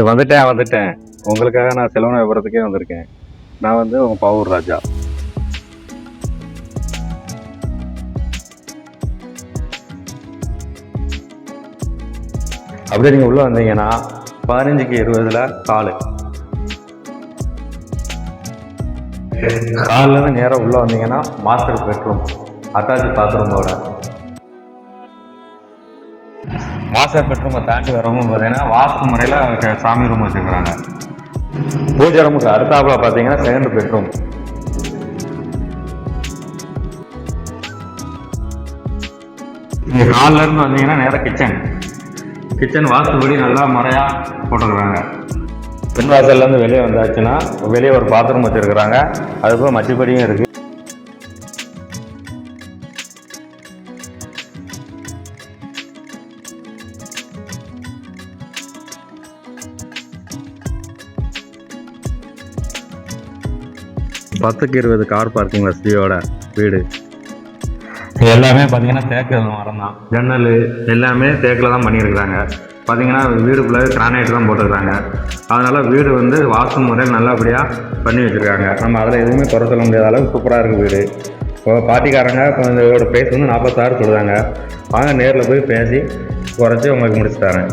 வந்துட்டேன். உங்களுக்காக நான் செலவன விவரத்துக்கே வந்திருக்கேன். நான் உங்க பாவூர் ராஜா. அப்படியே நீங்கள் உள்ளே வந்தீங்கன்னா 15க்கு 20ல் காலிலேருந்து நேராக உள்ளே வந்தீங்கன்னா மாஸ்டர் பெட்ரூம் அட்டாச் பாத்ரூமோட. மாஸ்டர் பெட்ரூமை தாண்டி வரவும் பார்த்தீங்கன்னா வாஸ்து முறையில் சாமி ரூம் வச்சுருக்குறாங்க. பூஜை ரூமுக்கு அடுத்தாப்புல பார்த்தீங்கன்னா செகண்ட் பெட்ரூம். நீங்கள் காலில் இருந்து வந்தீங்கன்னா நேராக கிச்சன் வாஸ்துபடி நல்லா முறையாக போட்டுருக்குறாங்க. பெண் வாசல்லேருந்து வெளியே வந்தாச்சுன்னா வெளியே ஒரு பாத்ரூம் வச்சுருக்குறாங்க. அதுபோல் மச்சப்படியும் இருக்குது. பத்துக்கு 20 கார் பார்க்கிங் வசதியோட வீடு. எல்லாமே பார்த்தீங்கன்னா தேக்கு மரம் தான். ஜன்னல் எல்லாமே தேக்கில் தான் பண்ணியிருக்கிறாங்க. பார்த்தீங்கன்னா வீடு ஃபுல்லாகவே கிரானைட் தான் போட்டுருக்காங்க. அதனால் வீடு வாஸ்து முறையில் நல்லபடியாக பண்ணி வச்சுருக்காங்க. நம்ம அதில் எதுவுமே குறை சொல்ல முடியாத அளவுக்கு சூப்பராக இருக்குது வீடு. இப்போ பார்ட்டிக்காரங்க இப்போ இதோட ப்ரைஸ் 46 சொல்லுவாங்க. வாங்க நேரில் போய் பேசி குறைச்சி உங்களுக்கு முடிச்சு தரேன்.